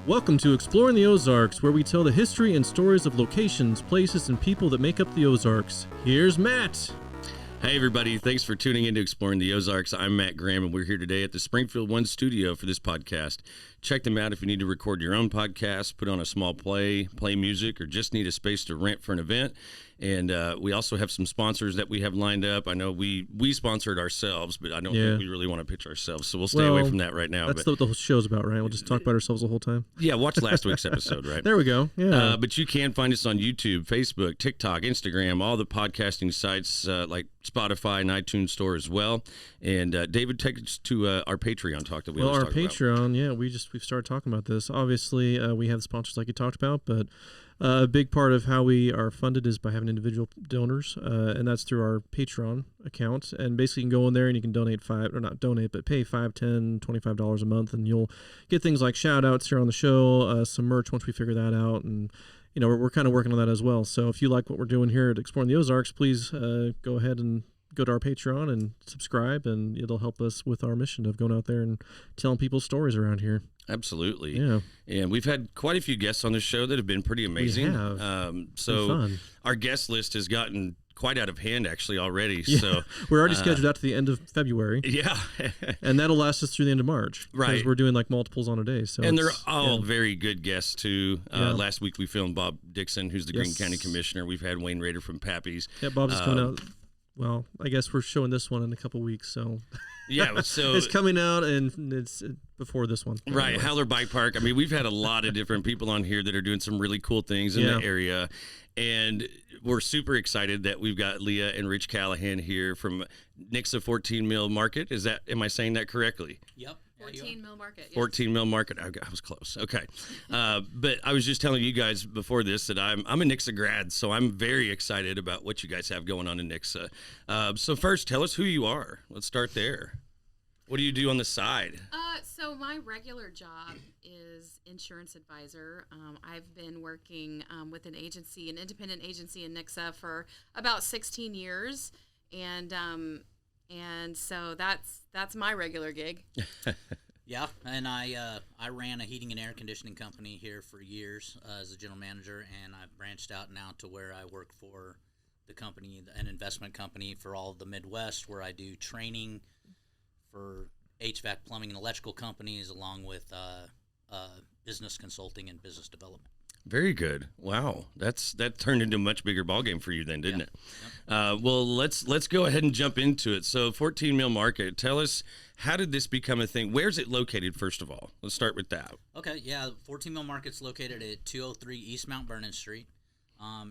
Welcome to Exploring the Ozarks, where we tell the history and stories of locations, places, and people that make up the Ozarks. Here's Matt. Hey everybody, thanks for tuning in to Exploring the Ozarks. I'm Matt Graham, and we're here today at the Springfield One studio for this podcast. Check them out if you need to record your own podcast, put on a small play music, or just need a space to rent for an event. And we also have some sponsors that we have lined up. I know we sponsored ourselves, but I don't think we really want to pitch ourselves, so we'll stay away from that right now. That's what the whole show's about, right? We'll just talk about ourselves the whole time. Yeah, watch last week's episode, right? There we go. Yeah. But you can find us on YouTube, Facebook, TikTok, Instagram, all the podcasting sites like Spotify and iTunes Store as well. And David, take us to our Patreon talk that we always talk about. Well, our Patreon, we've started talking about this. Obviously, we have the sponsors like you talked about, but a big part of how we are funded is by having individual donors, and that's through our Patreon account. And basically, you can go in there and you can donate pay $5, $10, $25 a month, and you'll get things like shout outs here on the show, some merch once we figure that out, and we're kind of working on that as well. So if you like what we're doing here at Exploring the Ozarks, please go ahead and go to our Patreon and subscribe, and it'll help us with our mission of going out there and telling people stories around here. Absolutely. Yeah. And we've had quite a few guests on this show that have been pretty amazing. We have. So our guest list has gotten quite out of hand actually already. Yeah. So we're already scheduled out to the end of February. Yeah. And that'll last us through the end of March. Right. Because we're doing like multiples on a day. So and they're all very good guests too. Last week we filmed Bob Dixon, who's the Greene County Commissioner. We've had Wayne Rader from Pappy's. Yeah, Bob's is coming out. Well, I guess we're showing this one in a couple weeks, so yeah, so it's coming out and it's before this one. Right, anyway. Howler Bike Park. I mean, we've had a lot of different people on here that are doing some really cool things in the area, and we're super excited that we've got Leah and Rich Callahan here from Nixa 14 Mill Market. Am I saying that correctly? Yep. 14 Mill Market. Yes. 14 Mill Market. I was close. Okay. But I was just telling you guys before this that I'm a Nixa grad, so I'm very excited about what you guys have going on in Nixa. So first, tell us who you are. Let's start there. What do you do on the side? So my regular job is insurance advisor. I've been working with an independent agency in Nixa for about 16 years, and so that's my regular gig. Yeah, and I ran a heating and air conditioning company here for years as a general manager, and I've branched out now to where I work for the company, an investment company for all of the Midwest, where I do training for HVAC, plumbing, and electrical companies, along with business consulting and business development. Very good. Wow, that turned into a much bigger ballgame for you then, didn't it? Yep. Well, let's go ahead and jump into it. So 14 Mill Market, tell us, how did this become a thing? Where's it located, first of all? Let's start with that. Okay, yeah, 14 Mill Market's located at 203 East Mount Vernon Street.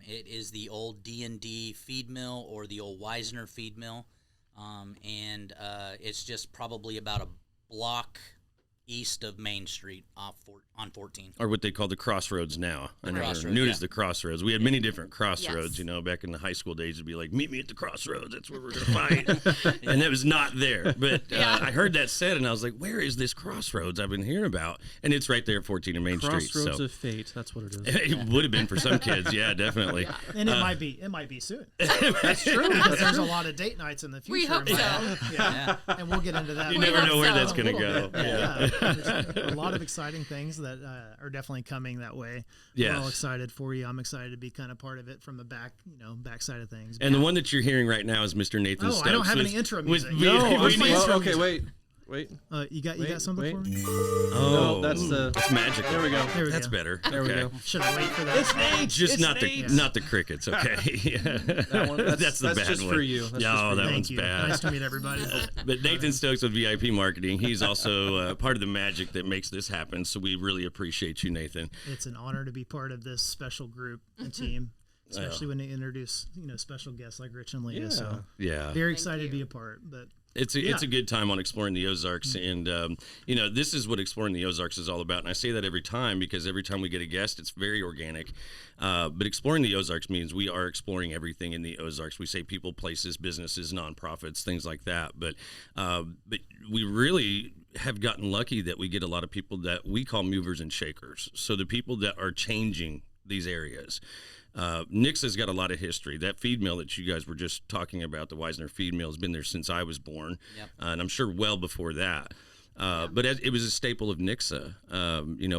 It is the old D&D feed mill, or the old Weisner feed mill, and it's just probably about a block east of Main Street on 14. Or what they call the Crossroads now. I know Crossroads, they're new as the Crossroads. We had many different Crossroads, Yes. Back in the high school days, it'd be like, meet me at the Crossroads, that's where we're going to fight. And that was not there. But I heard that said, and I was like, where is this Crossroads I've been hearing about? And it's right there at 14 and Main Street. Crossroads of Fate, that's what it is. It would have been for some kids, yeah, definitely. Yeah. And it might be soon. That's true, because there's a lot of date nights in the future. We hope so. Yeah. And we'll get into that. You We never hope know where so. that's going to A go. little bit. Yeah. A lot of exciting things that are definitely coming that way. Yes. We're all excited for you. I'm excited to be kind of part of it from the back side of things. And the one that you're hearing right now is Mr. Nathan Stokes. I don't have any intro music. Okay, wait. You got something for me? Oh, that's magical. There we go. That's better. There we go. Should I wait for that? It's Nate. Just not the crickets, okay? That one, that's the bad just one. for you. That's just for that you. one's Thank you. bad. Nice to meet everybody. But Nathan Stokes with VIP Marketing, he's also part of the magic that makes this happen. So we really appreciate you, Nathan. It's an honor to be part of this special group and team, especially when they introduce special guests like Rich and Leah. So Yeah. very excited to be a part. But It's a good time on Exploring the Ozarks, and this is what Exploring the Ozarks is all about. And I say that every time because every time we get a guest, it's very organic. But Exploring the Ozarks means we are exploring everything in the Ozarks. We say people, places, businesses, nonprofits, things like that. But we really have gotten lucky that we get a lot of people that we call movers and shakers. So the people that are changing these areas. Nixa's got a lot of history. That feed mill that you guys were just talking about, the Weisner feed mill, has been there since I was born, and I'm sure well before that. But it was a staple of Nixa.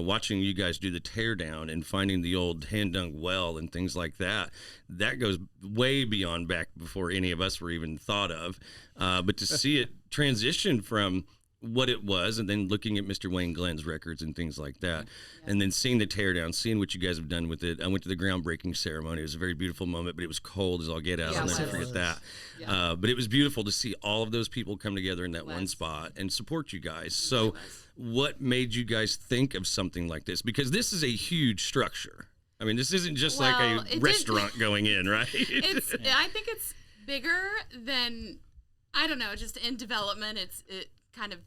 Watching you guys do the teardown and finding the old hand-dug well and things like that, that goes way beyond back before any of us were even thought of. But to see it transition from what it was, and then looking at Mr. Wayne Glenn's records and things like that, and then seeing the teardown, seeing what you guys have done with it. I went to the groundbreaking ceremony. It was a very beautiful moment, but it was cold as all get out. I'll never forget that. Yeah. But it was beautiful to see all of those people come together in that one spot and support you guys. So what made you guys think of something like this? Because this is a huge structure. I mean, this isn't just like a restaurant going in, right? I think it's bigger than, I don't know, just in development. It kind of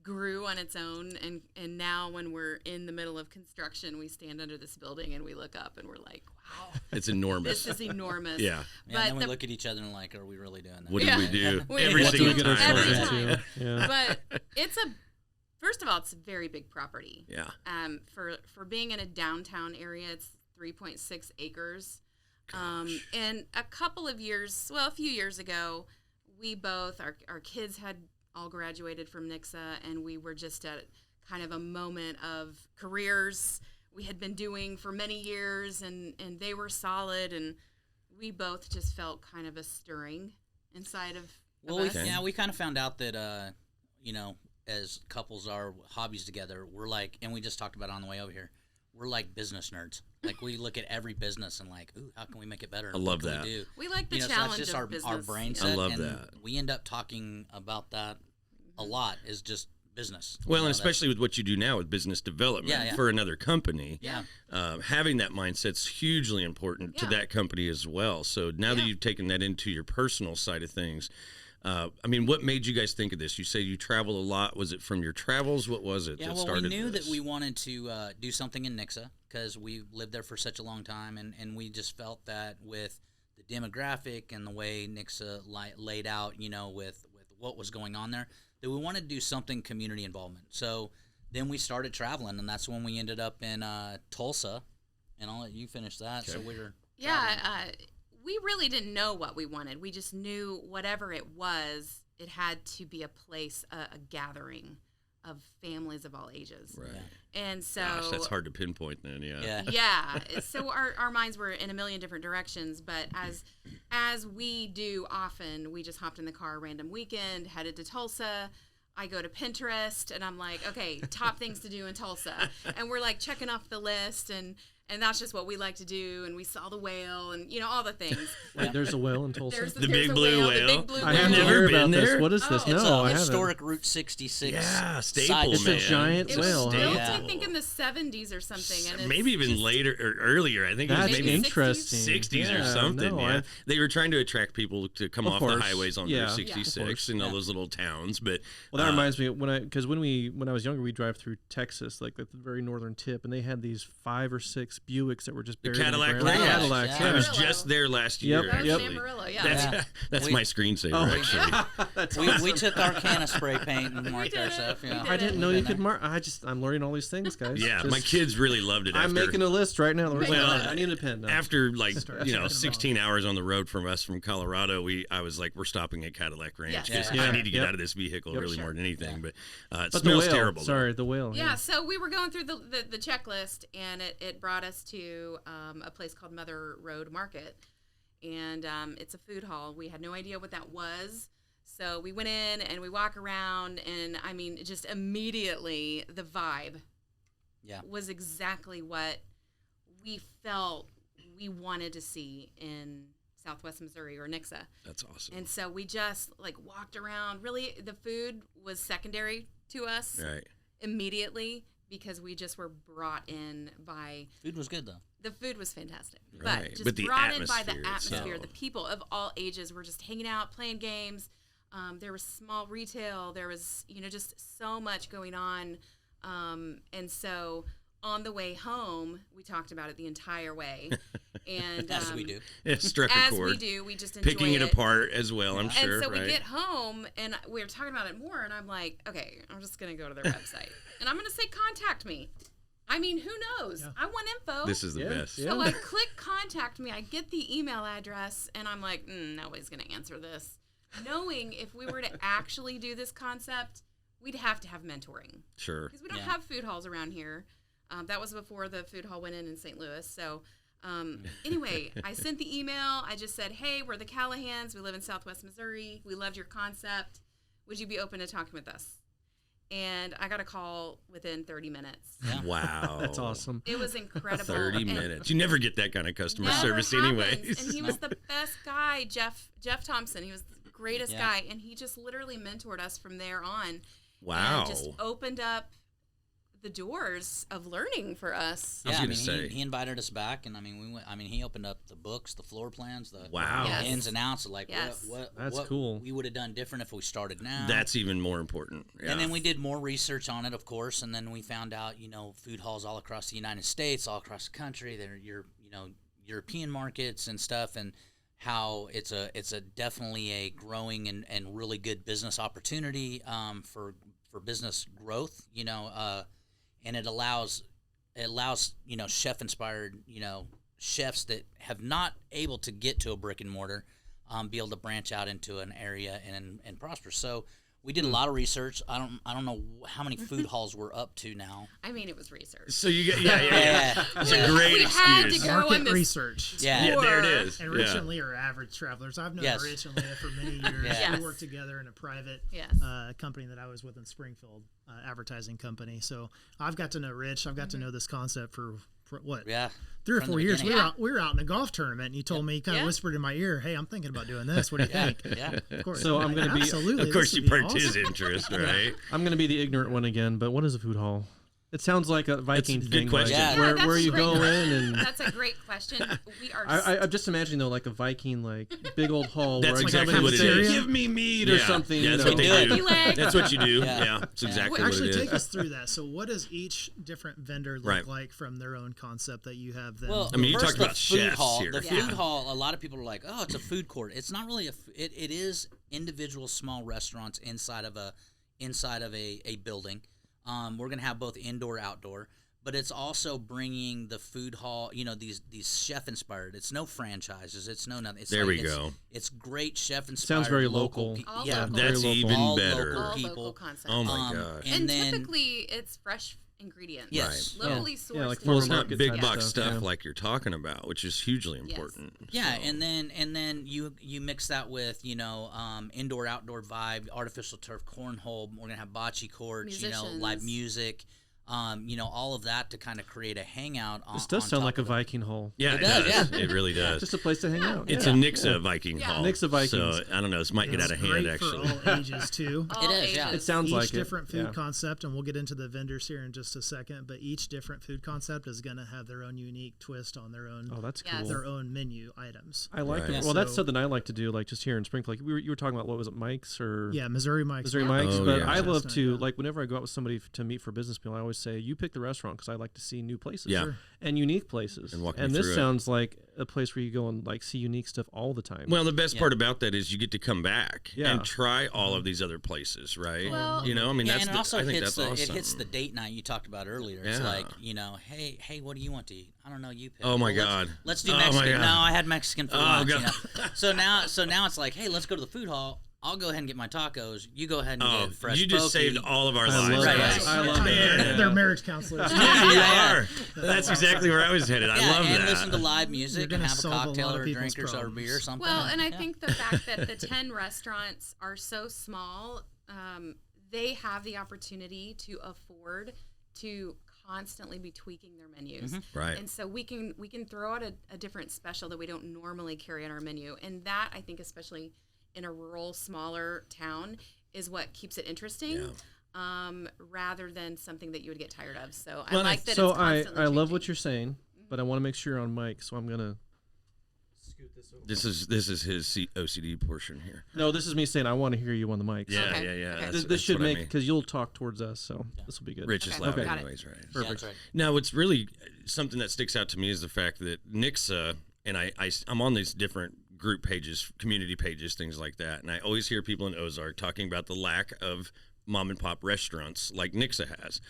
grew on its own, and now when we're in the middle of construction, we stand under this building and we look up and we're like, wow, it's enormous. This is enormous. But then we look at each other and like, are we really doing that? What did we do? Every single time. Every time. But first of all, it's a very big property. Yeah. For being in a downtown area, it's 3.6 acres. And a few years ago, we both, our kids had all graduated from Nixa, and we were just at kind of a moment of careers we had been doing for many years, and they were solid, and we both just felt kind of a stirring inside of us. We kind of found out that, as couples are hobbies together, we're like, and we just talked about it on the way over here, we're like business nerds. Like, we look at every business and like, ooh, how can we make it better? I love that. We like the challenge so that's just of business. our brain set. I love and that. We end up talking about that a lot, is just business. Well, and especially with what you do now with business development for another company. Yeah. Having that mindset's hugely important to that company as well. So now that you've taken that into your personal side of things, what made you guys think of this? You say you travel a lot. Was it from your travels? What was it that started we knew this? that we wanted to do something in Nixa because we lived there for such a long time, and we just felt that with the demographic and the way Nixa laid out, with what was going on there, that we wanted to do something community involvement. So then we started traveling, and that's when we ended up in Tulsa, and I'll let you finish that. Okay. So we were we really didn't know what we wanted. We just knew whatever it was, it had to be a place, a gathering of families of all ages. Right. And so that's hard to pinpoint then, So our minds were in a million different directions, but as we do often, we just hopped in the car a random weekend, headed to Tulsa. I go to Pinterest and I'm like, okay, top things to do in Tulsa. And we're like checking off the list, and that's just what we like to do. And we saw the whale and, all the things. Wait, there's a whale in Tulsa? The big blue whale. The big blue I whale. have never been there. This. What is this? It's No, I haven't. historic Route 66. Yeah, staple, It's man. a giant It was whale. built, Huh? I think, in the 70s or something. And Maybe even later or earlier. I think it That's was maybe interesting. 60s or Yeah, something. no, They were trying to attract people to come Of off course. the highways on Yeah. Route 66 and all those little towns. But Well, that reminds me when I was younger, we drive through Texas, like at the very northern tip, and they had these 5 or 6 Buicks that were just buried Cadillac in the ground. Ranch. Cadillacs, I was Amarillo. just there last year. Yep, That was in Actually. Amarillo, yeah. That's my screensaver, actually. We took our can of spray paint and marked our stuff. We did I didn't know you Been could there. mark. I'm learning all these things, guys. Yeah, Just- my kids really loved it. I'm making a list right now. Well, I need a pen now. After Start checking them off. 16 hours on the road from Colorado, I was like, we're stopping at Cadillac Ranch because Yeah. I need to get Yep. out of this vehicle Yep. really Sure. more than anything. Yeah. But it But the smells whale, terrible. sorry, the whale. Yeah, so we were going through the checklist, and it brought us to a place called Mother Road Market, and it's a food hall. We had no idea what that was, so we went in and we walk around, and just immediately the vibe was exactly what we felt we wanted to see in Southwest Missouri or Nixa. That's awesome. And so we just walked around. Really, the food was secondary to us Right. immediately because we just were brought in by Food was good, though. the food was fantastic, Right. but just But the brought in by the atmosphere atmosphere. itself. The people of all ages were just hanging out, playing games. There was small retail. There was just so much going on, and so on the way home we talked about it the entire way, and As we do. It struck a as chord. we do, we just enjoy Picking it apart as well, I'm sure. and so right? we get home, and we were talking about it more, and I'm like, okay, I'm just going to go to their website. And I'm going to say, contact me. Who knows? Yeah. I want info. This is the best. So I click contact me. I get the email address, and I'm like, nobody's going to answer this. Knowing if we were to actually do this concept, we'd have to have mentoring. Sure. Because we don't have food halls around here. That was before the food hall went in St. Louis. So anyway, I sent the email. I just said, hey, we're the Callahans. We live in Southwest Missouri. We loved your concept. Would you be open to talking with us? And I got a call within 30 minutes. Yeah. Wow. That's awesome. It was incredible. 30 minutes. You never get that kind of customer service happens. anyways. And he was the best guy, Jeff Thompson. He was the greatest guy. And he just literally mentored us from there on. Wow. And just opened up the doors of learning for us. I was gonna say. He invited us back, and I mean, we went. I mean, he opened up the books, the floor plans, the Wow. Yes. ins and outs of like Yes. That's what cool. we would have done different if we started now. That's even more important. Yeah. And then we did more research on it, of course, and then we found out, food halls all across the United States, all across the country, they're European markets and stuff, and how it's a definitely a growing and really good business opportunity for business growth, and it allows chef inspired chefs that have not able to get to a brick and mortar be able to branch out into an area and prosper. So we did a lot of research. I don't know how many food halls we're up to now. I mean, it was research. So you get It's a great we had excuse. to go on Market this research. Yeah, there it is. And Rich and Leah are average travelers. I've known Yes. Rich and Leah for many years. Yes. We worked together in a private Yes. company that I was with in Springfield, advertising company. So I've got to know Rich. I've got to know this concept for what? Yeah. 3 or From the 4 years. beginning. We were out in a golf tournament, and you told me, you kind of whispered in my ear, "Hey, I'm thinking about doing this. What do you think?" Yeah. Of course. So I'm gonna be- absolutely. Of course, this you would be perked his awesome. interest, right? I'm going to be the ignorant one again, but what is a food hall? It sounds like a Viking That's a good thing. question. Like, Yeah. where, that's where a you great go in question. and That's a great question. We are. I'm just imagining though, like a Viking, like big old hall. That's where exactly somebody what would it say, is. Give me meat or Yeah. something. Yeah, you that's know. what they Turkey do. leg. That's what you do. Yeah. Yeah, it's Yeah. exactly Well, what actually, it is. take us through that. So, what does each different vendor look Right. like from their own concept that you have them? Well, I mean, you first talked about the food chefs hall. here. The Yeah. food hall. A lot of people are like, "Oh, it's a food court." It's not really it is individual small restaurants inside of a building. We're gonna have both indoor, outdoor, but it's also bringing the food hall. These chef inspired. It's no franchises. It's no nothing. It's There like, we go. It's great chef inspired. Sounds very local. All Yeah, local. That's Very even all better. local all people. local concepts. Oh my gosh. and then, typically, it's fresh ingredients. Yes. Right. Locally sourced. Yeah, like Well, farmers it's not market big type box stuff, stuff yeah. like you're talking about, which is hugely important. Yeah, So- and then you mix that with indoor outdoor vibe, artificial turf, cornhole. We're gonna have bocce courts, Musicians. live music, all of that to kind of create a hangout. This does on sound top like a of it. Viking hall. Yeah, It it does, does. yeah. It really does. Just a place to hang out. It's yeah. a Nixa Viking Yeah. hall. Nixa Vikings. So I don't know. This might get out It's of hand, great actually. for all ages too. All It is, yeah. ages. It sounds Each like different it. food yeah. concept, and we'll get into the vendors here in just a second. But each different food concept is going to have their own unique twist on their own Oh, that's Yes. cool. their own menu items. I like Right. it. Yeah. Well, that's So- something I like to do, like just here in Springfield. Like you were talking about, what was it, Mike's or Yeah, Missouri Mike's. Missouri Mike's? Oh, but yeah. I love Chestnut, to, yeah. like, whenever I go out with somebody to meet for business meal, I always say, you pick the restaurant, because I like to see new places. Yeah. Sure. And unique places. And walk me this through it. sounds like a place where you go and like see unique stuff all the time. Well, the best Yeah. part about that is you get to come back Yeah. and try all of these other places, right? Well- I mean, Yeah, that's and it the, also I think hits that's awesome. it hits the date night you talked about earlier. It's Yeah. like, hey, what do you want to eat? I don't know, you pick. Oh, my Well, God. Let's do Oh, my Mexican. God. No, I had Mexican for Oh, lunch. God. So now it's like, hey, let's go to the food hall. I'll go ahead and get my tacos. You go ahead and Oh, get fresh you just poke. saved all of our I lives. love Right, that. right. I love Man. that. They're marriage counselors. Yeah, you Yeah. are. That's exactly where I was headed. I love and that. listen to live You're music and gonna have a solve a cocktail lot of or a people's drink or some beer or problems. something. Well, and I Yeah. think the fact that the 10 restaurants are so small, they have the opportunity to afford to constantly be tweaking their menus. Right. And so we can throw out a different special that we don't normally carry on our menu. And that, I think, especially in a rural, smaller town, is what keeps it interesting. Rather than something that you would get tired of. So I Well, like that So it's constantly I love changing. what you're saying, but I want to make sure you're on mic, so I'm gonna scoot this over. This is his OCD portion here. No, this is me saying I want to hear you on the mic. Yeah, Okay. yeah. Okay. That's- This that's should what I make, mean. because you'll talk towards us, so this will be good. Rich is Okay. loud Okay. Got it. anyways, right? Yeah, that's right. Now, what's really something that sticks out to me is the fact that Nixa, and I'm on these different group pages, community pages, things like that, and I always hear people in Ozark talking about the lack of mom and pop restaurants like Nixa has.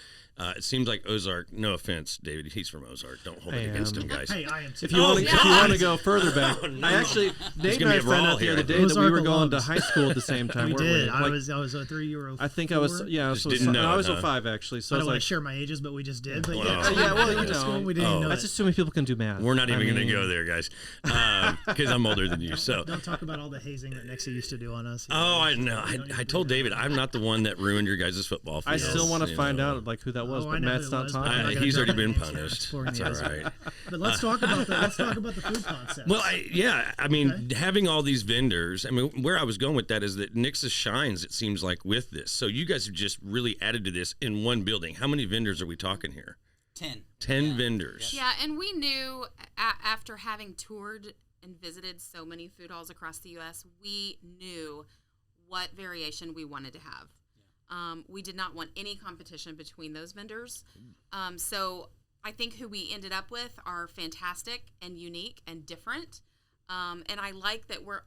It seems like Ozark. No offense, David. He's from Ozark. Don't hold it against him, guys. Hey, I am too. If you want to go further back, I actually Nate and I found out the other day that we were going to high school at the same time. We weren't did. We? I was a 3 year old. I think I was. Yeah, Just didn't know I was it, 05 actually. So I I don't was want like, to share my ages, but we just did. But Wow. yeah, well, you school, know, we didn't know that's it. assuming people can do math. We're not even going to mean, go there, guys, because I'm older than you. So. Don't talk about all the hazing that Nixa used to do on us. Oh, I know. I told David I'm not the one that ruined your guys' football field. I still want to find out like who that was, Oh, I but know Matt's who it not was, talking. but I'm not gonna He's already drop been names here. punished. Exploring That's the all Ozarks. right. But let's talk about the food concept. Well, I mean, having all these vendors. I mean, where I was going with that is that Nixa shines. It seems like with this. So you guys have just really added to this in one building. How many vendors are we talking here? 10. 10 vendors. Yeah, and we knew after having toured and visited so many food halls across the U.S., we knew what variation we wanted to have. We did not want any competition between those vendors. So I think who we ended up with are fantastic and unique and different. And I like that we're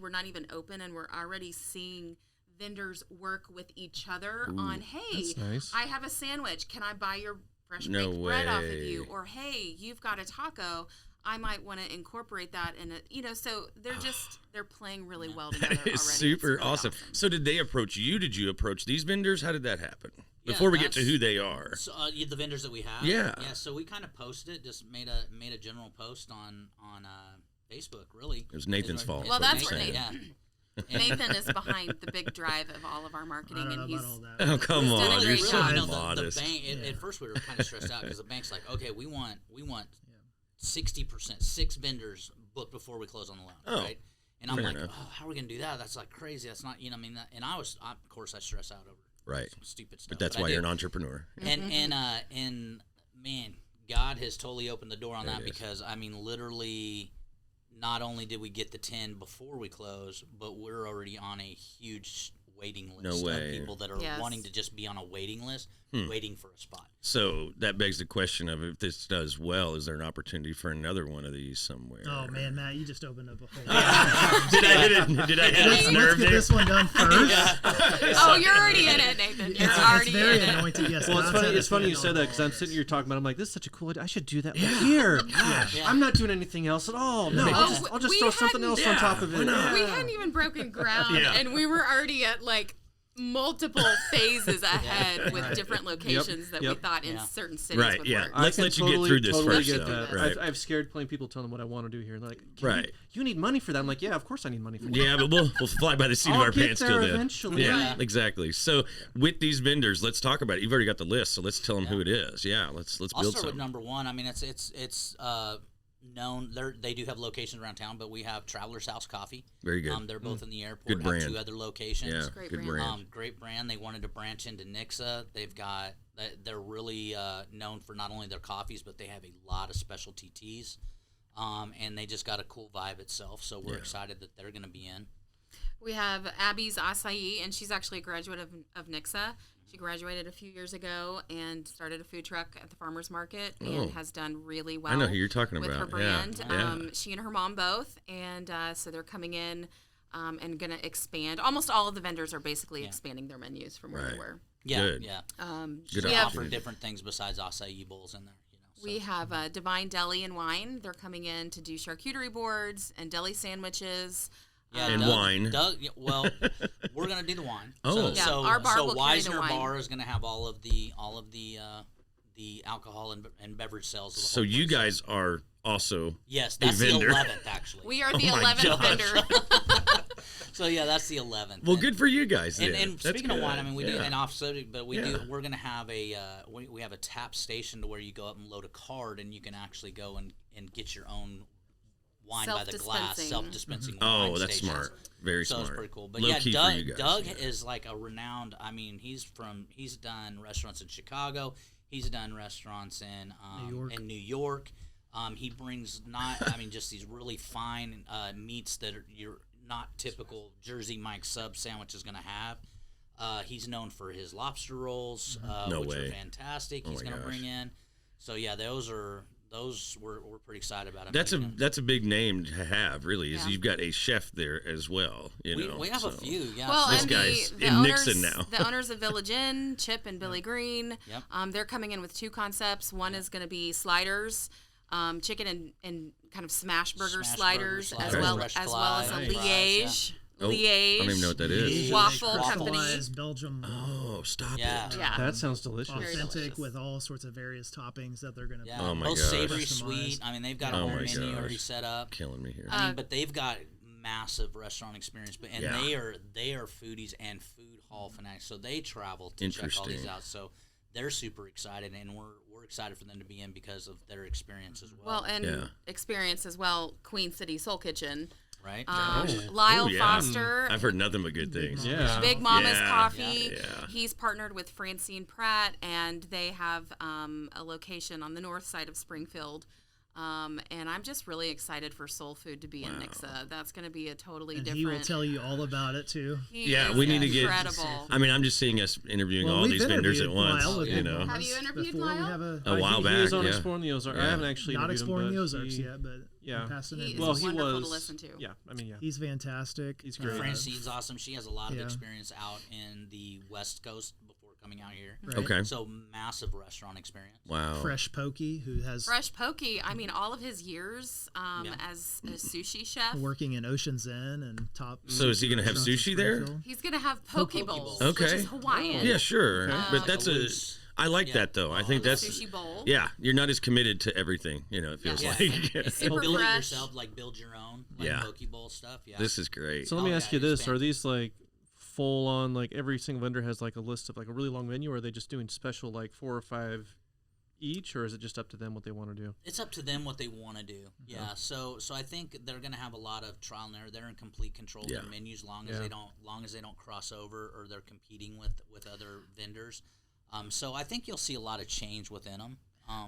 not even open, and we're already seeing vendors work with each other on, hey, that's nice. I have a sandwich. Can I buy your fresh No baked bread off of way. you? Or, hey, you've got a taco. I might want to incorporate that in it. So they're playing really well together That is already. super It's really awesome. So did they approach you? Did you approach these vendors? How did that happen? Before we get to who they are. So, the vendors that we have. Yeah. Yeah. So we kind of posted it. Just made a general post on Facebook. Really. It was Nathan's fault. Well, that's what where I'm Nathan. saying. Yeah. Nathan is behind the big drive of all of our I marketing, don't know and he's about all that. Oh, come He's done a on. You're great so job. I know modest. the bank. At first, we were kind of stressed out because the bank's like, okay, we want 60%, 6 vendors booked before we close on the loan, Oh, right? And I'm fair like, enough. oh, how are we gonna do that? That's like crazy. That's not, I mean, and of course, I stress out over Right. some stupid stuff. But that's I why do. you're an entrepreneur. And man, God has totally opened the door on There that it is. because I mean, literally, not only did we get the 10 before we close, but we're already on a huge waiting list No of way. people that are Yes. wanting to just be on a waiting list, waiting for a spot. So that begs the question of if this does well, is there an opportunity for another one of these somewhere? Oh man, Matt, you just opened up a whole. Did I hit it? Did I hit Let's a nerve get there? this one done first. oh, you're already in it, Nathan. You're It's already very in it. anointed. Yes. Well, it's God's funny. had It's us funny you get said all that because I'm this. sitting here talking about. I'm like, this is such a cool idea. I should do that here. Yeah. I'm not doing anything else at all. No, Oh, I'll just we throw something hadn't- else on top of it. We hadn't even broken ground, Yeah. and we were already at like multiple phases ahead with different locations that we Yep. thought in Yeah. certain cities Right, would yeah. work. Let's let you get through this totally first, get though. that. Right. I've scared plenty of people telling them what I want to do here. And they're like, Right. You need money for that. I'm like, yeah, of course I need money for that. Yeah, but we'll fly by the seat of I'll our get pants there till then. eventually. Yeah, Right. exactly. So with these vendors, let's talk about it. You've already got the list, so let's tell them who it is. Yeah, let's I'll build start with some. number one. I mean, it's known. They do have locations around town, but we have Traveler's House Coffee. Very good. They're both in the airport. Good have brand. 2 other locations. Yeah, Great good brand. brand. Great brand. They wanted to branch into Nixa. They're really known for not only their coffees, but they have a lot of specialty teas. And they just got a cool vibe itself. So we're excited that they're going to be in. We have Abby's Acai, and she's actually a graduate of Nixa. She graduated a few years ago and started a food truck at the farmers market and has done really well. I know who you're talking with about. her brand. Yeah. She and her mom both, and so they're coming in and going to expand. Almost all of the vendors are basically expanding their menus from where they Right. were. Yeah, Good. yeah. Good We have- offer different things besides acai bowls in there. So. We have Divine Deli and Wine. They're coming in to do charcuterie boards and deli sandwiches. Yeah, And Doug, wine. Well, we're gonna do the wine. Oh. Yeah, so our bar will carry the Weisner wine. Bar is gonna have all of the alcohol and beverage sales. Of the So whole you place. guys are also yes, that's the vendor. 11th actually. We are the Oh my 11th gosh. vendor. So yeah, that's the 11th. well. And- Good for you guys. And, then. and That's speaking of wine, I good. mean, we do Yeah. an off subject, but we Yeah. do. We're gonna have we have a tap station to where you go up and load a card, and you can actually go and get your own wine by the glass, Self-dispensing. self-dispensing. Oh, wine that's stations. smart. Very So smart. it's pretty cool. But Low yeah, key Doug, for you guys. Doug yeah. is like a renowned. I mean, he's done restaurants in Chicago. He's done restaurants in New York. He brings just these really fine meats that you're not typical Jersey Mike sub sandwich is going to have. He's known for his lobster rolls, No which way. are fantastic. Oh He's my going to gosh. bring in. So yeah, those are those we're pretty excited about. That's a big name to have, really. Is Yeah. you've got a chef there as well. We have a few. Yeah. Well, This and guy's the in owners, Nixa now. the owners of Village Inn, Chip and Billy Green, Yep. they're coming in with 2 concepts. One is going to be sliders, chicken and kind of smash burger Smash sliders, burger as sliders, well fresh as fries, a fries, liège. Oh, I don't even know what that is. Asian Waffle crystallized company. Belgium Oh, stop Yeah. it. Yeah. That sounds delicious. Very authentic delicious. with all sorts of various toppings that they're going to Yeah, Oh my both gosh. savory, Customized. sweet. I mean, they've got a Oh whole my menu gosh. already set up. Killing me here. I mean, but they've got massive restaurant experience, but Yeah. they are foodies and food hall fanatics, so they travel to check all these Interesting. out. So they're super excited, and we're excited for them to be in because of their experience as well. Well, and Yeah. experience as well, Queen City Soul Kitchen. right? Lyle Oh, yeah. Foster, I've heard nothing but good things. Yeah. Big Mama's Yeah. Coffee. Yeah. He's partnered with Francine Pratt, and they have a location on the north side of Springfield. And I'm just really excited for Soul Food to be in Nixa. That's going to be a totally And different. he will tell you all about it too. He Yeah, is we need to get- incredible. I mean, I'm just seeing us interviewing all we've these vendors at interviewed once. Lyle with You Big know, Mamas Have you interviewed before. We Lyle? have A while He back. was on yeah. Exploring the Ozarks. Yeah. I haven't actually not interviewed exploring him, the but Ozarks he- yet, but Yeah. passed an He interview. is Well, he wonderful was. to listen to. Yeah, I mean, yeah. He's fantastic. He's great. Francine's awesome. She has a lot of Yeah. experience out in the West Coast before coming out here. Right. Okay. So massive restaurant experience. Wow. Fresh Pokey, who has Fresh Pokey, I mean, all of his years Yeah. as a sushi chef, working in Ocean's Inn and top. So is he gonna have restaurants in sushi there? Springfield. he's going to have poke Poke bowls, bowls. which Okay. is Hawaiian. Yeah, sure. But Like that's a a. loose- I like yeah. that though. I think The that's. sushi bowl. Yeah, you're not as committed to everything. You know, it feels Yeah. like. And Super build it fresh. yourself, like build your own, like Yeah. poke bowl stuff. Yeah. This is great. So let me Oh, ask yeah, you he's this: Are these like full on? Like every single vendor has like a list of like a really long menu, or are they just doing special like 4 or 5 each, or is it just up to them what they want to do? It's up to them what they want to do. Yeah. So I think they're going to have a lot of trial and error. They're in complete control of Yeah. their menus, long as they don't cross over or they're competing with other vendors. So I think you'll see a lot of change within them.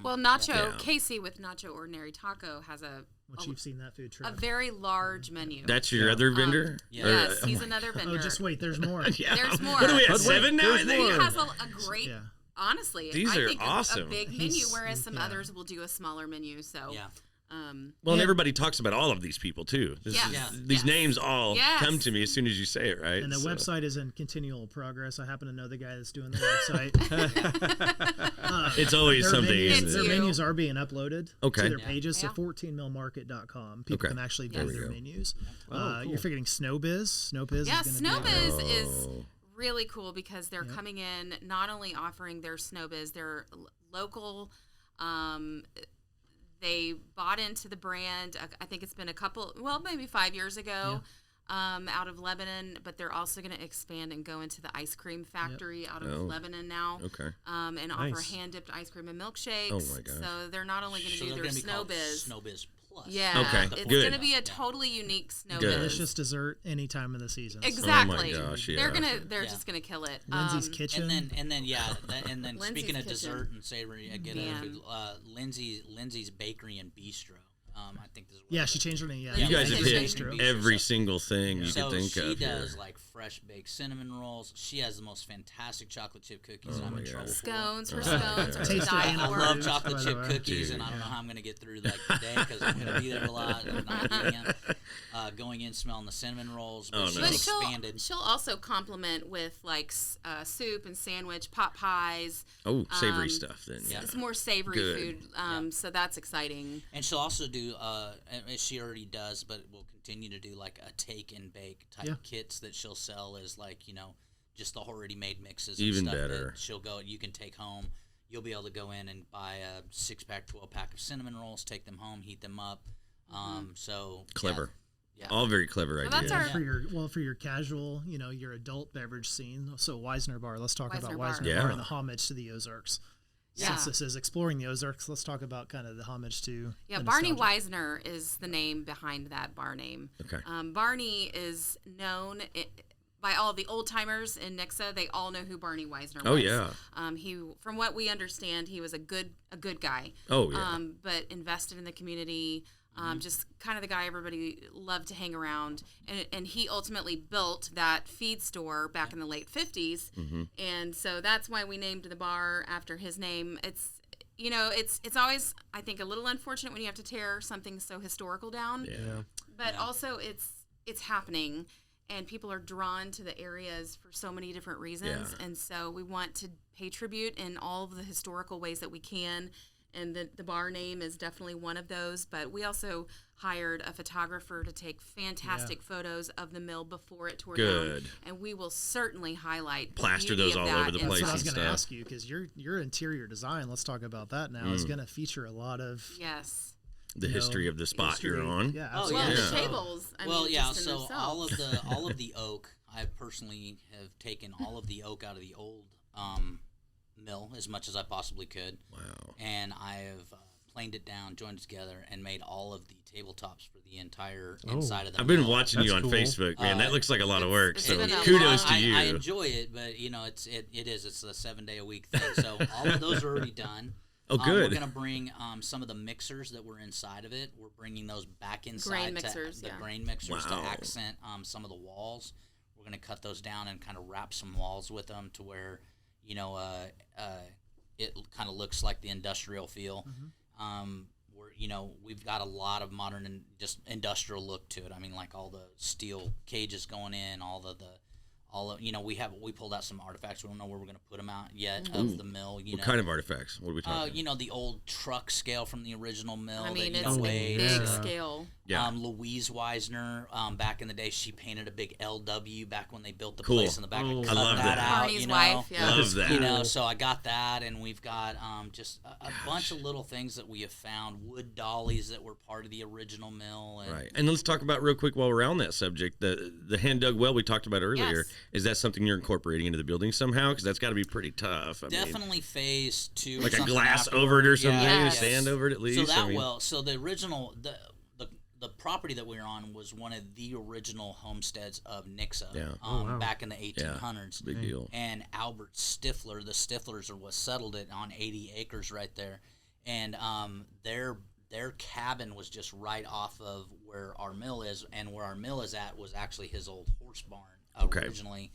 Well, Nacho Yeah. Casey with Nacho Ordinary Taco has Which you've seen that food a truck. very large menu. That's your other vendor? yeah. Yes, Or- he's another vendor. Oh, just wait. There's more. Yeah. There's more. What are we at? But wait, 7 now? I there's think? He more. has a great, Yeah. honestly, These I are think awesome. a big He's- menu, whereas some yeah. others will do a smaller menu. So, Yeah. Well, and Yeah. everybody talks about all of these people too. Yes. Yeah. These Yes. names all Yes. come to me as soon as you say it, right? And the So- website is in continual progress. I happen to know the guy that's doing the website. It's always Their something, menus, isn't their it? menus are being uploaded Okay. to their Yeah. pages. So Yeah. 14millmarket.com. People Okay. can actually There view we their go. menus. Oh, cool. You're forgetting Snowbiz. Snowbiz yeah, is going to be Snowbiz is Oh. really cool because they're coming in not only offering their Snowbiz, they're local. They bought into the brand. I think it's been maybe 5 years ago, out of Lebanon. But they're also going to expand and go into the ice cream factory out of Oh. Lebanon now. Okay. And offer Nice. hand dipped ice cream and milkshakes. Oh my gosh. So they're not only going to So do they're their going to be called Snowbiz. Snowbiz Plus. Yeah, Okay, it's good. going to be a totally unique Snowbiz. Good. delicious dessert any time of the season. So Exactly. gosh, They're yeah. they're Yeah. just gonna kill it. Lindsay's Kitchen. And then Lindsay's speaking of Kitchen. dessert and savory, again, Man. Lindsay's Bakery and Bistro. I think this is what yeah, it she is. changed her name. Yeah, You guys have Lindsay's hit Bistro. every single thing you So could think she of does here. like fresh baked cinnamon rolls. She has the most fantastic chocolate chip cookies. that I'm my in trouble gosh. for. Scones, her Oh, scones yeah. are to Tasted die and I for. love Approved, chocolate by the chip way. cookies, Dude. and I don't know how I'm going to get through like the day because I'm going to be there a lot. And I'm not eating it. Going in, smelling the cinnamon rolls. But Oh, she's no. But expanded. she'll also complement with like soup and sandwich, pot pies. Oh, savory stuff then. Yeah. It's more savory Good. food, so that's exciting. And she'll also do, and she already does, but will continue to do like a take and bake type Yeah. kits that she'll sell as like, just the already made mixes. Even and stuff better. That she'll go, you can take home. You'll be able to go in and buy a 6-pack, 12-pack of cinnamon rolls, take them home, heat them up. So Clever. Yeah. All very clever Well, ideas. that's our- for your casual, your adult beverage scene. So Weisner Bar. Let's talk about Weisner Bar. Weisner Yeah. Bar and the homage to the Ozarks. Yeah. Since this is exploring the Ozarks, let's talk about kind of the homage to. Yeah, the Barney nostalgia. Weisner is the name behind that bar name. Okay. Barney is known by all the old timers in Nixa. They all know who Barney Weisner was. Oh, yeah. He, from what we understand, he was a good guy. Oh, yeah. But invested in the community. Just kind of the guy everybody loved to hang around, and he ultimately built that feed store back in the late 50s, and so that's why we named the bar after his name. it's always, I think, a little unfortunate when you have to tear something so historical down. Yeah. But also it's happening, and people are drawn to the areas for so many different reasons. Yeah. And so we want to pay tribute in all of the historical ways that we can. And the bar name is definitely one of those. But we also hired a photographer to take fantastic photos of the mill before it tore Good. down. And we will certainly highlight Plaster the beauty those of all that over the in place That's what I and was going to stuff. ask you, because your interior design, let's talk about that now, is going to feature a lot of Yes. The history of the spot history. you're on. Yeah, Oh, absolutely. Well, Yeah. the tables. I mean, yeah. just in So themselves. all of the oak, I personally have taken all of the oak out of the old mill as much as I possibly could. Wow. And I have planed it down, joined it together, and made all of the tabletops for the entire inside of the I've been mill. watching you That's on cool. Facebook, man. That looks like a lot of work. it's So been a kudos long- to you. I enjoy it, but it's a 7-day-a-week thing. So all of those are already done. Oh, We're good. gonna bring some of the mixers that were inside of it. We're bringing those back inside. Grain mixers, the yeah. grain mixers Wow. to accent some of the walls. We're gonna cut those down and kind of wrap some walls with them to where it kind of looks like the industrial feel. We've got a lot of modern and just industrial look to it. I mean, like all the steel cages going in, we pulled out some artifacts. We don't know where we're going to put them out yet of the mill. What kind of artifacts? What are we talking? The old truck scale from the original mill. I mean, that, it's weighed. big yeah. scale. Yeah. Louise Weisner, back in the day, she painted a big LW back when they built the Cool. place in the back. Oh. And I cut love that. out, Barney's wife, yeah. Love that. So I got that, and we've got just a bunch of little things that we have found, wood dollies that were part of the original mill. And Right. And let's talk about real quick while we're on that subject, the hand dug well we talked about earlier. Yes. Is that something you're incorporating into the building somehow? Because that's got to be pretty tough. I mean, Definitely phase 2. like a something glass afterward. over it or something, Yeah, Yes. sand over it at least. So the original the property that we were on was one of the original homesteads of Nixa. Yeah. wow. Back in the 1800s. Big deal. And Albert Stifler, the Stiflers are what settled it on 80 acres right there, and their cabin was just right off of where our mill is, and where our mill is at was actually his old horse barn originally.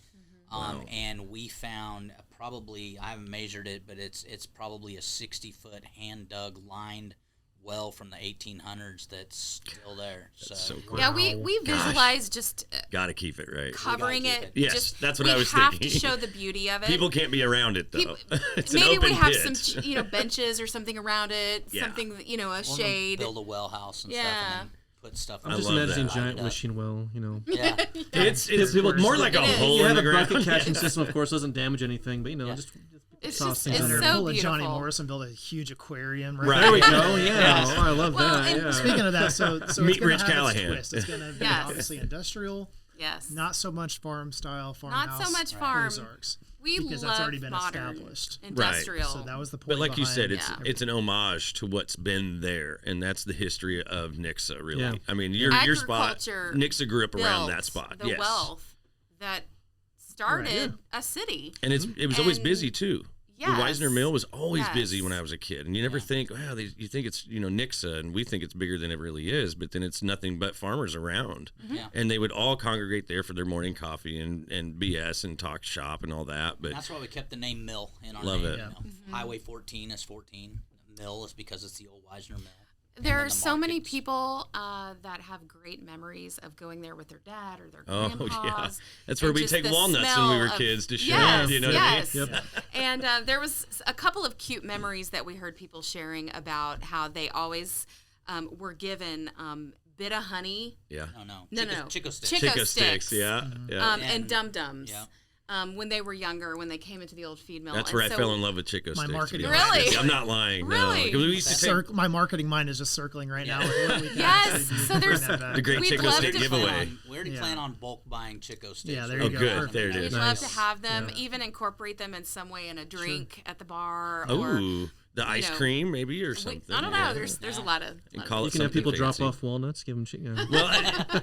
And we found probably, I haven't measured it, but it's probably a 60-foot hand dug lined well from the 1800s that's still there. so cool. Yeah, we visualize just Got to keep it right. covering keep it. it. Yes, just, that's what we I was have thinking. to show the beauty of it. People can't be around it though. People- It's an Maybe open we have pit. some, benches or something around it. Yeah. Something, a We're gonna shade. build a well house and Yeah. stuff, and then put stuff. I'm I just love imagining that. giant Lined up. wishing well, Yeah. It's people more like a It is. hole You in have the a bucket ground. catching system, of course, doesn't damage anything, but Yeah. just It's toss just, things it's in there. so Pull a beautiful. Johnny Morris and build a huge aquarium. Right. There we go. Yeah, Yes. oh, I love Well, that. and Yeah. Speaking of that, so it's Meet gonna Rich have its Callahan. twist. It's going to be Yes. obviously industrial, Yes. not so much farm style, Not farmhouse. so much farm. Ozarks, We because love that's already been modern, established. industrial. So that was the point. But like you behind said, Yeah. it's an homage to what's been there, and that's the history of Nixa. Really, Yeah. I mean, your spot, Agriculture Nixa grew up around built that spot. The Yes, wealth that started a city. and it was always And- busy too. Yes. The Weisner Mill was always Yes. busy when I was a kid, and you never think, wow, you think it's Nixa, and we think it's bigger than it really is, but then it's nothing but farmers around, Yeah. and they would all congregate there for their morning coffee and BS and talk shop and all that. But That's why we kept the name Mill in our Love name. it. You know. Highway 14 is 14. Mill is because it's the old Weisner Mill. And There then are the so many markets. people that have great memories of going there with their dad or their oh grandpas. yeah, that's where and we just take the walnuts when we smell were of- kids to show. Yes, You know yes. what I mean? Yep. And there was a couple of cute memories that we heard people sharing about how they always were given bit of honey. Yeah. No. No. Chico sticks. Chico Chico sticks, sticks. yeah, yeah. And And- dum-dums. Yeah. When they were younger, when they came into the old feed mill. That's And where I so- fell in love with Chico My sticks. to be marketing- honest with Really? you. I'm not lying. Really? No, 'cause we used to take My marketing mind is just circling right now. with what we can Yes, actually do to so bring there's- that back. the great We'd Chico love stick to giveaway. We already Yeah. plan on bulk buying Chico sticks. Yeah, there We're you Oh, go. good. Perfect. There it We'd is. love to Nice. have them, Yeah. even incorporate them in some way in a drink at the bar. Or Oh, the ice know, cream maybe or something. I don't know. yeah. There's a lot of. And call You it can have something people drop fancy. off walnuts, give them chicken.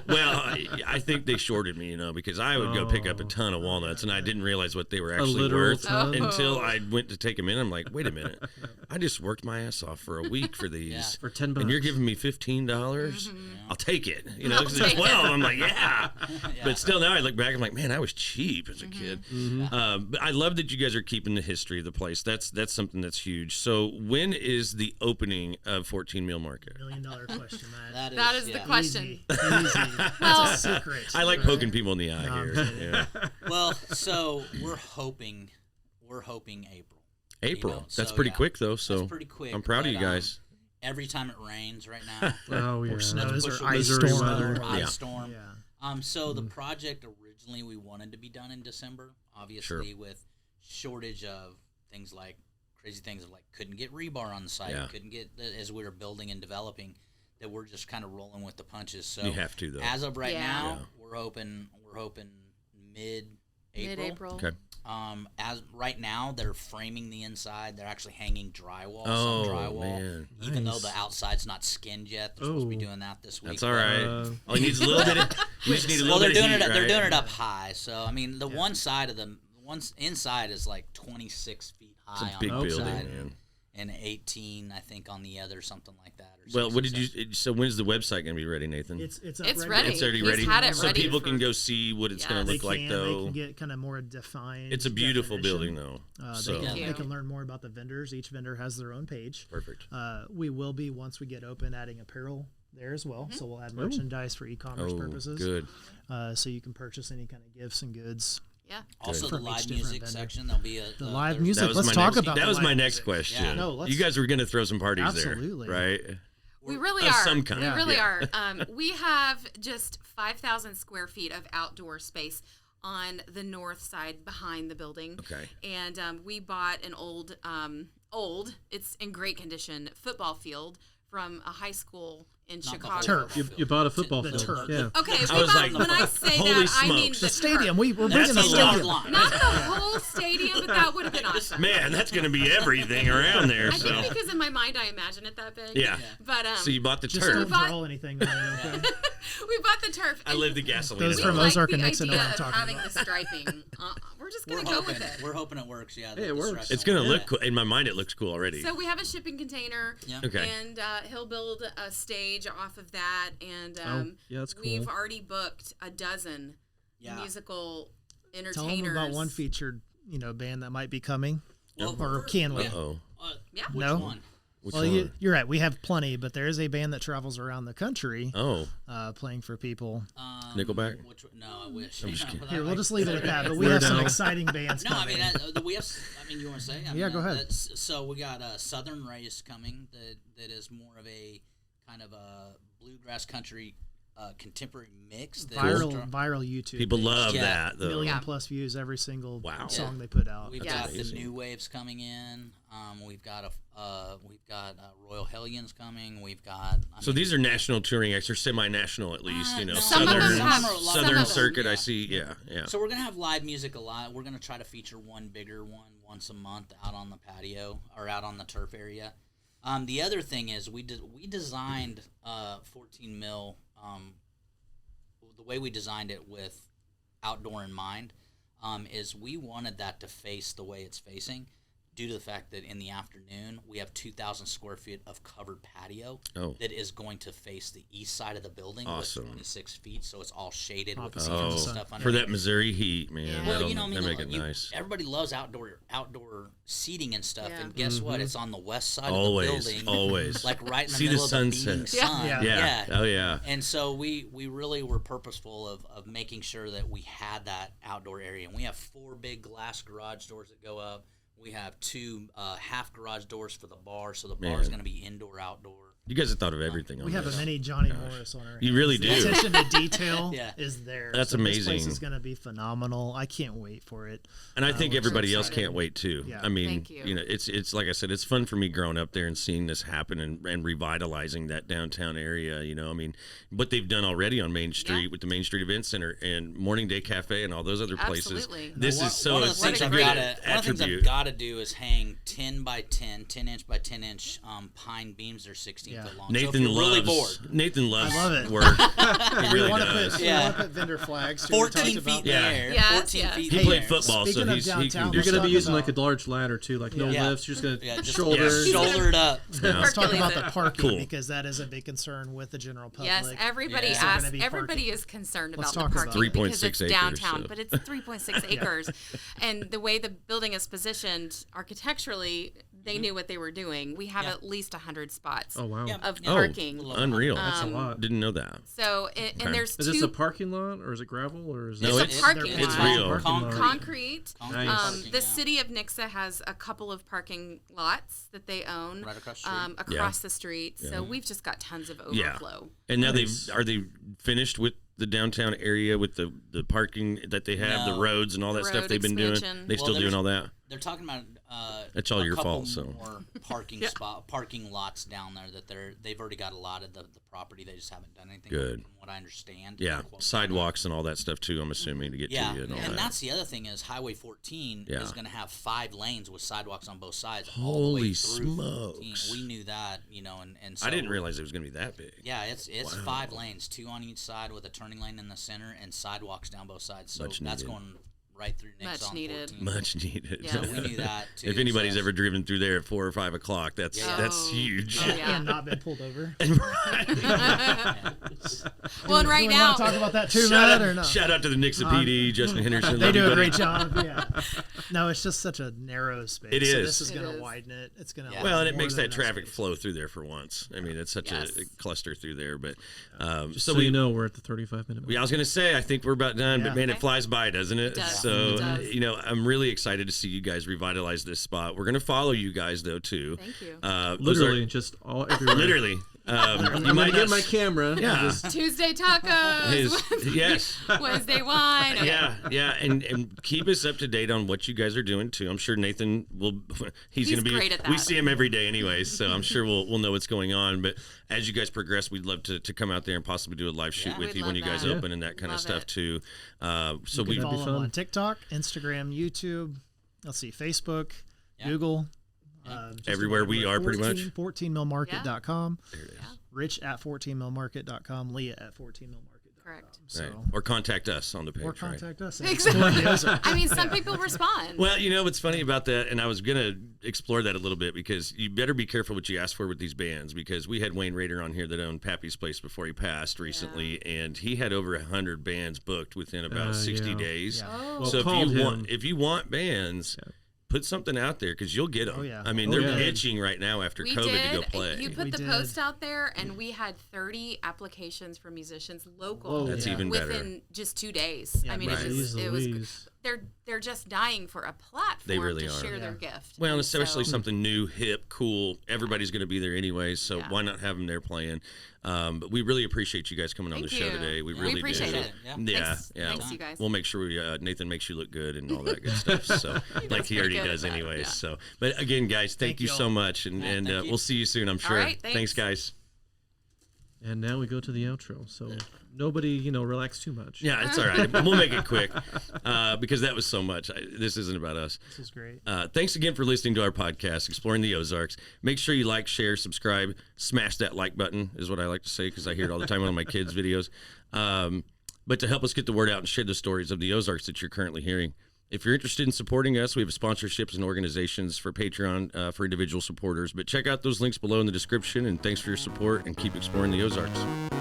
I think they shorted me, because I would go pick up a ton of walnuts, and I didn't realize what they were actually literal worth ton? until I went to take them in. I'm like, wait a minute, I just worked my ass off for a week for these, Yeah. For $10. and you're giving me $15. I'll take it. 'Cause I'll it's take it. 12. I'm like, yeah. Yeah. But still, now I look back, I'm like, man, I was cheap as a kid. Mm-hmm. But I love that you guys are keeping the history of the place. That's something that's huge. So So when is the opening of 14 Mill Market? $1 million question, Matt. That is the question. Easy. That's a secret. I like poking people in the eye No, I'm here. kidding. Yeah. Well, so we're hoping April. April. You know, That's so, pretty yeah, quick though. So that's pretty quick. I'm proud of but, you guys. Every time it rains right now, Oh yeah. Or snows push or it. ice Missouri storm. weather. or ice Yeah. storm. Yeah. So the project originally we wanted to be done in December, obviously with shortage of things like crazy things like couldn't get rebar on the site, Yeah. couldn't get as we were building and developing, that we're just kind of rolling with the punches. So You have to though. as of right Yeah. now, Yeah. we're hoping mid-April. Mid-April. Okay. As right now, they're framing the inside. They're actually hanging drywall, Oh, some drywall. man. Even though Nice. the outside's not skinned yet, they're supposed to be Oh. doing that this week. That's all right. All you need is a little bit. You just need a Well, little they're bit doing of it. heat, They're right? doing it up high. So I mean, the one side of one inside is like 26 feet It's high a on big the building, side, man. and 18, I think, on the other, something like that. Or Well, what 16, did you? So when's the website gonna be ready, Nathan? It's It's ready. ready. It's already He's ready, had it so ready people for- can go see what it's gonna Yes. look like. They Though can get kind of more defined. it's a beautiful definition. building, though. They, So can, Thank they you. can learn more about the vendors. Each vendor has their own page. perfect. We will be, once we get open, adding apparel there as well. So we'll add merchandise for e-commerce Oh, purposes. good. So you can purchase any kind of gifts and goods. Yeah. Also, the From each live different music vendor. section. There'll be The live there's- music. That was Let's my talk next, about that the was live my next music. question. Yeah. No, let's- you guys were gonna throw some parties Absolutely. there, right? We really Of are. some kind. We Yeah. really Yeah. are. We have just 5,000 square feet of outdoor space on the north side behind the building. Okay. And we bought an it's in great condition, football field from a high school in Not the Chicago. whole Turf. You bought a football The field. turf. Yeah. Okay, I was like, when I say holy that, I mean smokes. The stadium. turf. We're That's bringing the a large stadium. line. Not the whole stadium, but that would have been awesome. Man, that's gonna be everything around there. I So think because in my mind I imagine it that big. yeah. But So you bought the Just turf. don't bought- draw anything on it, okay? we bought the turf. I and live the gasoline. Those we from like Ozark and the Nixa know idea what I'm of talking having about. the striping. We're just We're gonna go hoping with it. We're hoping it works. Yeah, Hey, it works. It's gonna look cool. In my mind, it looks cool already. So we have a shipping container, Yeah. Okay. and he'll build a stage off of that, and yeah, that's we've cool. already booked a dozen musical Tell entertainers. them about one featured, band that might be coming, Well, or can we? Uh-oh. Yeah. Which No. one? Which Well, one? you're right. We have plenty, but there is a band that travels around the country Oh, playing for people. Nickelback? No, I wish. I'm just kidding. Here, we'll just leave it at that. But we We're have some down. exciting bands No, I coming. mean, we have. I mean, you want to say? I Yeah, mean, go ahead. So we got Southern Race coming. That is more of a kind of a bluegrass country contemporary mix. that is viral YouTube. people page. love Yeah. that though. Million Yeah. plus views every single Wow. song they put out. We've Yes. got the amazing. New Waves coming in. We've got Royal Hellions coming. We've got. So these are national touring acts, or semi-national at least. No, Some of them southern have- some southern of them, circuit. yeah. I see. Yeah, yeah. So we're gonna have live music a lot. We're gonna try to feature one bigger one once a month out on the patio or out on the turf area. The other thing is we designed 14 Mill. The way we designed it with outdoor in mind is we wanted that to face the way it's facing, due to the fact that in the afternoon we have 2,000 square feet of covered patio Oh. that is going to face the east side of the building Awesome. with 26 feet, so it's all shaded with Opposite the from the and sun. stuff For underneath. that Missouri heat, man. Yeah. Well, That'll, you know, I mean, that'll make it you- nice. everybody loves outdoor seating and stuff, Yeah. and guess what? It's on the west side Always, of the building, always. like right in the See the middle of the beating sunset. sun. Yeah. Yeah. Oh yeah. And so we really were purposeful of making sure that we had that outdoor area. And we have 4 big glass garage doors that go up. We have 2 half garage doors for the bar, so the bar is Man. going to be indoor, outdoor. You guys have thought of everything. We on have this. a mini Johnny Morris on our You hands. really The do. attention to detail Yeah. is there. That's So This amazing. place is going to be phenomenal. I can't wait for it. And I think we're everybody else excited. can't wait too. Yeah. I mean, Thank you. know, it's like I said, it's fun for me growing up there and seeing this happen and revitalizing that downtown area. You know, I mean, what they've done already on Main Street with the Main Street Event Center and Morning Day Cafe and all those other places. Absolutely. This One- is so one of the it's things such a I've good gotta- One of the things I've attribute. got to do is hang 10 by 10, 10 inch by 10 inch pine beams. They're 16 Yeah. foot long. so Nathan if you're really loves bored, Nathan loves I love it. work. He really want to does. put, Yeah. we want to put vendor flags. too. We talked 14 about feet that. Yeah. there. Yes, 14 yes. feet He there. played football, Speaking so of he downtown, can. You're let's going to be talk using about- like a large ladder too, like no Yeah. lifts. You're just going to Yeah, just shoulder. yeah, shoulder it up. Let's talk about Hercules the it. parking Cool. because that is a big concern with the general public. Yes, everybody Yeah. Is there asks. gonna be Everybody parking? is concerned Let's about talk the about parking it. because 3.6 it's acres, downtown, so. but it's 3.6 acres, and the way the building is positioned architecturally, they knew what they were doing. We have Yeah. at least 100 spots Oh wow. of Yeah. parking. Unreal. That's a lot. Didn't know that. So, and there's Is two. this a parking lot or is it gravel or is No, it? It's a parking it's lot. real. Concrete. Nice. Parking, The yeah. city of Nixa has a couple of parking lots that they own Right across the street. across the street. So we've just got tons of Yeah. overflow. And now Nice. are they finished with the downtown area with the parking that they have, the No. roads and all that The stuff road they've been doing? expansion. They Well, still doing there's- all that? They're talking about That's all a your couple fault, so. more parking lots down there that they've already got a lot of the property. They just haven't done anything. Good. From what I understand. Yeah, Don't quote me on that. sidewalks and all that stuff too, I'm assuming, to get Yeah, to you and all and that. that's the other thing is Highway 14 Yeah. is going to have 5 lanes with sidewalks on both sides. all the Holy way through 14. smokes. We knew that, and so I didn't realize it was going to be that big. Yeah, it's 5 lanes, 2 on each side with a turning lane in the center and sidewalks down both sides. So Much that's needed. going right through Nixa Much on needed. 14. Much needed. Yeah. So we knew that too. If anybody's so- ever driven through there at 4 or 5 o'clock, that's Oh. huge. Oh, yeah. And not been pulled over. Well, and right You now, want to talk about that too, Matt, or not? Shout out to the Nixa PD, Justin Henderson. They love do you, a buddy. great job. Yeah. No, it's just such a narrow space. It So is. this is It going is. to widen it. It's going to. Yeah. Well, and it makes that traffic flow through there for once. I mean, it's such Yes. a cluster through there. But Just so so we you know, we're at the 35-minute mark. I was going to say, I think we're about done, but Yeah. man, it Okay. flies by, doesn't it? It does. So, It does. I'm really excited to see you guys revitalize this spot. We're going to follow you guys, though, too. Thank you. Literally, just all everywhere. Literally. You I'm gonna might get not my camera. Yeah. Just, Tuesday tacos. yes. Wednesday wine. Okay. Yeah, and keep us up to date on what you guys are doing too. I'm sure Nathan will. He's going to be. great at We that. see him every day, anyways, so I'm sure we'll know what's going on. But as you guys progress, we'd love to come out there and possibly do a live shoot Yeah. with We'd you when love you guys that. open and that kind of Love stuff it. too. So You we can That'd be follow them fun. on TikTok, Instagram, YouTube. Let's see, Facebook, Yeah. Google. Just Everywhere we are, pretty much. 14millmarket.com. There it is. Rich at 14millmarket.com. Leah at 14millmarket.com. Correct. So, Right. Or contact us on the page. or right? contact us. Exactly. I mean, some people respond. Well, what's funny about that, and I was going to explore that a little bit because you better be careful what you ask for with these bands because we had Wayne Rader on here that owned Pappy's Place before he passed recently, and he had over 100 bands booked within about 60 yeah. days. Yeah. Oh. Well, So called him. if you want bands, put something out there because you'll get them. Oh, yeah. I mean, Oh, they're yeah. itching right now after We COVID did. to go play. You put We the did. post out there, and we had 30 applications for musicians local. Whoa, That's yeah. even better. within just 2 days. Yeah, I mean, right. it was Louise. they're just dying for a platform They really to are. share their Yeah. gift. Well, and And especially so- something new, hip, cool. Everybody's going to be there anyways, so Yeah. why not have them there playing? But we really appreciate you guys coming on the Thank show you. today. We We really appreciate do. it. Yeah. Yeah, Thanks- yeah. thanks, you guys. We'll make sure Nathan makes you look good and all that good stuff. So, like he already pretty good does, at that, anyways. yeah. So, but again, guys, thank you you so all. much, and Yeah, thank you. we'll see you soon. I'm sure. right, Thanks, thanks. guys. And now we go to the outro. So nobody, relax too much. Yeah, it's all right. We'll make it quick because that was so much. This isn't about us. This is great. Thanks again for listening to our podcast, Exploring the Ozarks. Make sure you like, share, subscribe, smash that like button is what I like to say because I hear it all the time on my kids' videos. But to help us get the word out and share the stories of the Ozarks that you're currently hearing. If you're interested in supporting us, we have sponsorships and organizations for Patreon for individual supporters. But check out those links below in the description. And thanks for your support and keep exploring the Ozarks.